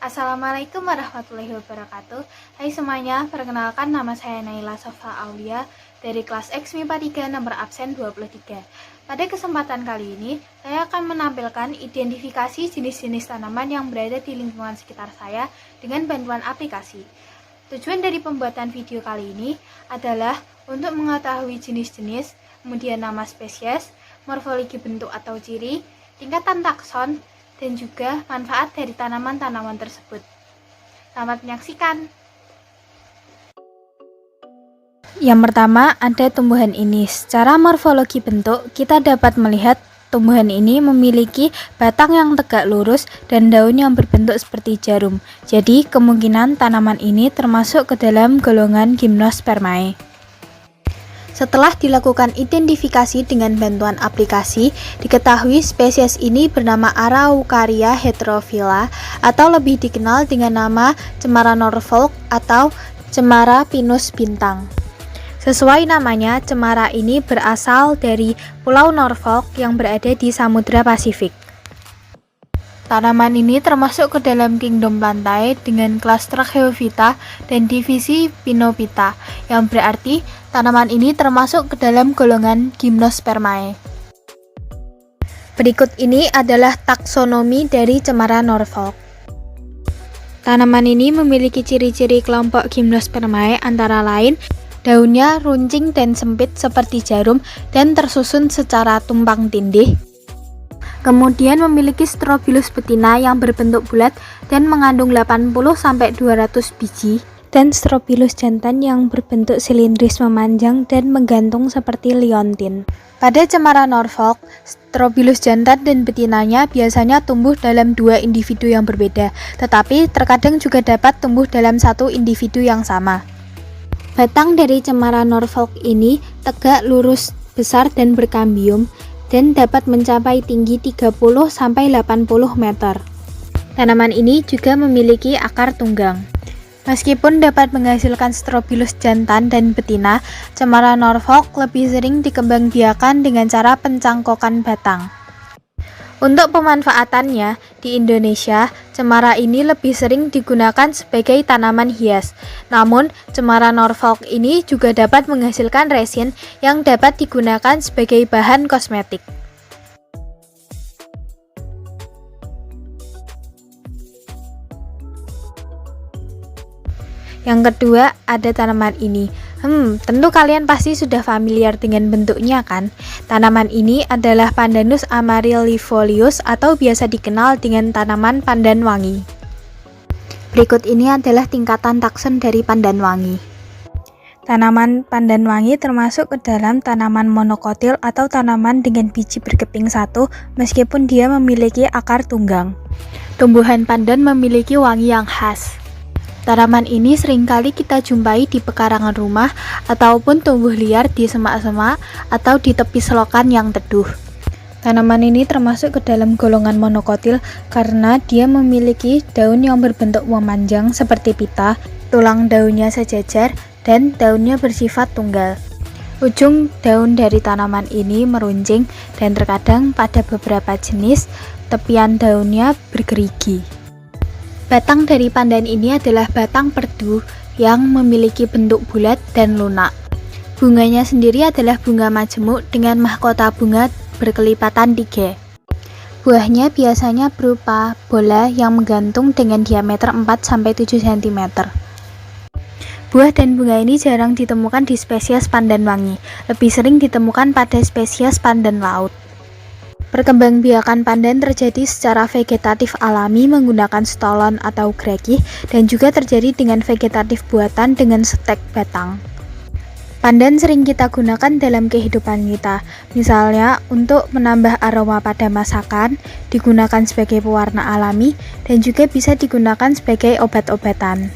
Assalamualaikum warahmatullahi wabarakatuh. Hai semuanya, perkenalkan nama saya Naila Sofa Aulia dari kelas X MIPA 3 nomor absen 23. Pada kesempatan kali ini, saya akan menampilkan identifikasi jenis-jenis tanaman yang berada di lingkungan sekitar saya dengan bantuan aplikasi. Tujuan dari pembuatan video kali ini adalah untuk mengetahui jenis-jenis, kemudian nama spesies, morfologi bentuk atau ciri, tingkatan takson, dan juga manfaat dari tanaman-tanaman tersebut. Selamat menyaksikan. Yang pertama, ada tumbuhan ini. Secara morfologi bentuk, kita dapat melihat tumbuhan ini memiliki batang yang tegak lurus dan daun yang berbentuk seperti jarum. Jadi, kemungkinan tanaman ini termasuk ke dalam golongan Gymnospermae. Setelah dilakukan identifikasi dengan bantuan aplikasi, diketahui spesies ini bernama Araucaria heterophylla atau lebih dikenal dengan nama cemara Norfolk atau cemara pinus bintang. Sesuai namanya, cemara ini berasal dari Pulau Norfolk yang berada di Samudra Pasifik. Tanaman ini termasuk ke dalam kingdom plantae dengan kelas Trachyophyta dan divisi Pinophyta, yang berarti tanaman ini termasuk ke dalam golongan Gymnospermae. Berikut ini adalah taksonomi dari cemara Norfolk. Tanaman ini memiliki ciri-ciri kelompok Gymnospermae antara lain daunnya runcing dan sempit seperti jarum dan tersusun secara tumpang tindih. Kemudian memiliki strobilus betina yang berbentuk bulat dan mengandung 80-200 biji, dan strobilus jantan yang berbentuk silindris memanjang dan menggantung seperti liontin. Pada cemara Norfolk, strobilus jantan dan betinanya biasanya tumbuh dalam dua individu yang berbeda, tetapi terkadang juga dapat tumbuh dalam satu individu yang sama. Batang dari cemara Norfolk ini tegak lurus, besar dan berkambium, dan dapat mencapai tinggi 30-80 meter. Tanaman ini juga memiliki akar tunggang. Meskipun dapat menghasilkan strobilus jantan dan betina, cemara Norfolk lebih sering dikembangbiakan dengan cara pencangkokan batang. Untuk pemanfaatannya, di Indonesia, cemara ini lebih sering digunakan sebagai tanaman hias. Namun, cemara Norfolk ini juga dapat menghasilkan resin yang dapat digunakan sebagai bahan kosmetik. Yang kedua, ada tanaman ini. Tentu kalian pasti sudah familiar dengan bentuknya kan? Tanaman ini adalah Pandanus amaryllifolius atau biasa dikenal dengan tanaman pandan wangi. Berikut ini adalah tingkatan takson dari pandan wangi. Tanaman pandan wangi termasuk ke dalam tanaman monokotil atau tanaman dengan biji berkeping satu meskipun dia memiliki akar tunggang. Tumbuhan pandan memiliki wangi yang khas. Tanaman ini seringkali kita jumpai di pekarangan rumah ataupun tumbuh liar di semak-semak atau di tepi selokan yang teduh. Tanaman ini termasuk ke dalam golongan monokotil karena dia memiliki daun yang berbentuk memanjang seperti pita, tulang daunnya sejajar, dan daunnya bersifat tunggal. Ujung daun dari tanaman ini meruncing dan terkadang pada beberapa jenis tepian daunnya bergerigi. Batang dari pandan ini adalah batang perdu yang memiliki bentuk bulat dan lunak. Bunganya sendiri adalah bunga majemuk dengan mahkota bunga berkelipatan 3. Buahnya biasanya berupa bola yang menggantung dengan diameter 4-7 cm. Buah dan bunga ini jarang ditemukan di spesies pandan wangi, lebih sering ditemukan pada spesies pandan laut. Perkembangbiakan pandan terjadi secara vegetatif alami menggunakan stolon atau geragih dan juga terjadi dengan vegetatif buatan dengan stek batang. Pandan sering kita gunakan dalam kehidupan kita, misalnya untuk menambah aroma pada masakan, digunakan sebagai pewarna alami, dan juga bisa digunakan sebagai obat-obatan.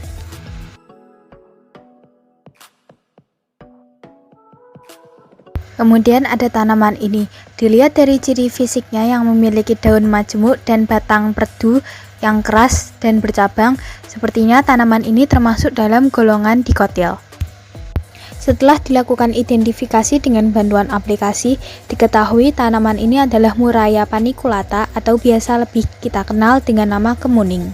Kemudian ada tanaman ini. Dilihat dari ciri fisiknya yang memiliki daun majemuk dan batang perdu yang keras dan bercabang, sepertinya tanaman ini termasuk dalam golongan dikotil. Setelah dilakukan identifikasi dengan bantuan aplikasi, diketahui tanaman ini adalah Murraya paniculata atau biasa lebih kita kenal dengan nama kemuning.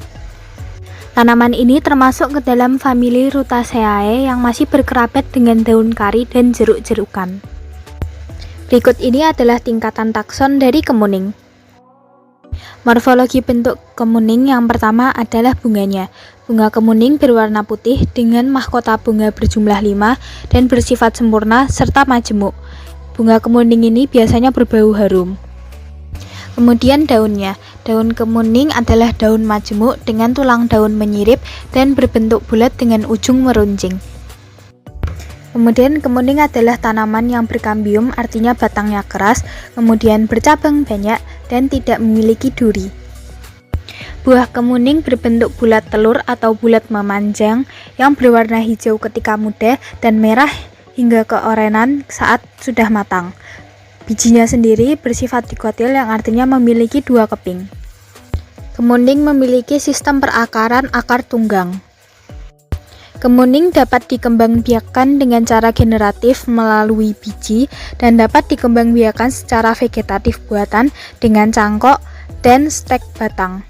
Tanaman ini termasuk ke dalam famili Rutaceae yang masih berkerabat dengan daun kari dan jeruk-jerukan. Berikut ini adalah tingkatan takson dari kemuning. Morfologi bentuk kemuning yang pertama adalah bunganya. Bunga kemuning berwarna putih dengan mahkota bunga berjumlah 5 dan bersifat sempurna serta majemuk. Bunga kemuning ini biasanya berbau harum. Kemudian daunnya. Daun kemuning adalah daun majemuk dengan tulang daun menyirip dan berbentuk bulat dengan ujung meruncing. Kemudian kemuning adalah tanaman yang berkambium, artinya batangnya keras, kemudian bercabang banyak dan tidak memiliki duri. Buah kemuning berbentuk bulat telur atau bulat memanjang yang berwarna hijau ketika muda dan merah hingga keorenan saat sudah matang. Bijinya sendiri bersifat dikotil yang artinya memiliki 2 keping. Kemuning memiliki sistem perakaran akar tunggang. Kemuning dapat dikembangbiakkan dengan cara generatif melalui biji dan dapat dikembangbiakkan secara vegetatif buatan dengan cangkok dan stek batang.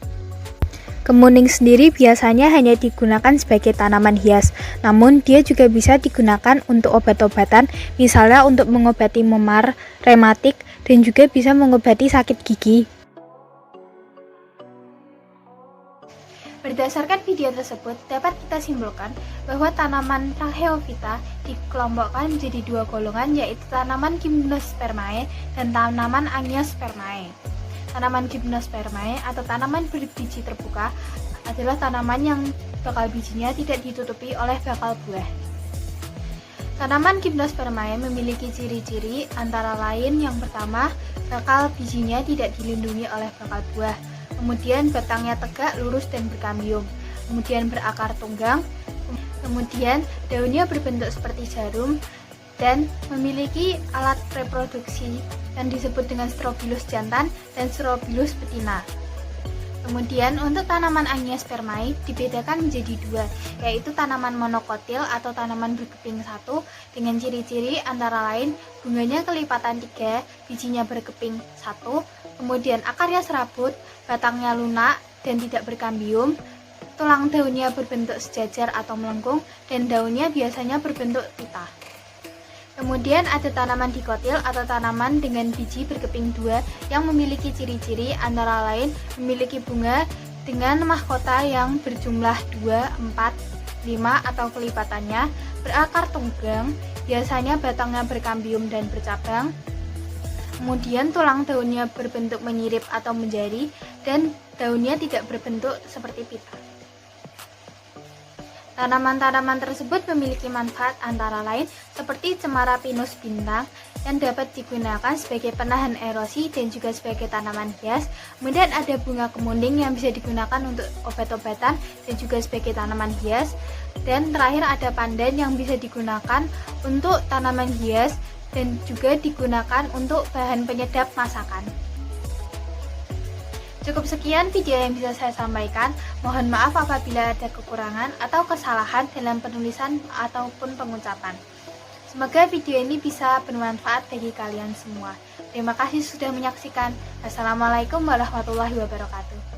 Kemuning sendiri biasanya hanya digunakan sebagai tanaman hias, namun dia juga bisa digunakan untuk obat-obatan, misalnya untuk mengobati memar, rematik, dan juga bisa mengobati sakit gigi. Berdasarkan video tersebut, dapat kita simpulkan bahwa tanaman Tracheophyta dikelompokkan menjadi 2 golongan, yaitu tanaman Gymnospermae dan tanaman Angiospermae. Tanaman Gymnospermae atau tanaman berbiji terbuka adalah tanaman yang bakal bijinya tidak ditutupi oleh bakal buah. Tanaman Gymnospermae memiliki ciri-ciri antara lain yang pertama, bakal bijinya tidak dilindungi oleh bakal buah. Kemudian batangnya tegak, lurus dan berkambium. Kemudian berakar tunggang. Kemudian daunnya berbentuk seperti jarum dan memiliki alat reproduksi yang disebut dengan strobilus jantan dan strobilus betina. Kemudian untuk tanaman Angiospermae dibedakan menjadi 2, yaitu tanaman monokotil atau tanaman berkeping 1 dengan ciri-ciri antara lain bunganya kelipatan 3, bijinya berkeping 1, kemudian akarnya serabut, batangnya lunak dan tidak berkambium, tulang daunnya berbentuk sejajar atau melengkung, dan daunnya biasanya berbentuk pita. Kemudian ada tanaman dikotil atau tanaman dengan biji berkeping 2 yang memiliki ciri-ciri antara lain memiliki bunga dengan mahkota yang berjumlah 2, 4, 5 atau kelipatannya, berakar tunggang, biasanya batangnya berkambium dan bercabang. Kemudian tulang daunnya berbentuk menyirip atau menjari dan daunnya tidak berbentuk seperti pita. Tanaman-tanaman tersebut memiliki manfaat antara lain seperti cemara pinus bintang yang dapat digunakan sebagai penahan erosi dan juga sebagai tanaman hias. Kemudian ada bunga kemuning yang bisa digunakan untuk obat-obatan dan juga sebagai tanaman hias. Dan terakhir ada pandan yang bisa digunakan untuk tanaman hias dan juga digunakan untuk bahan penyedap masakan. Cukup sekian video yang bisa saya sampaikan. Mohon maaf apabila ada kekurangan atau kesalahan dalam penulisan ataupun pengucapan. Semoga video ini bisa bermanfaat bagi kalian semua. Terima kasih sudah menyaksikan. Wassalamualaikum warahmatullahi wabarakatuh.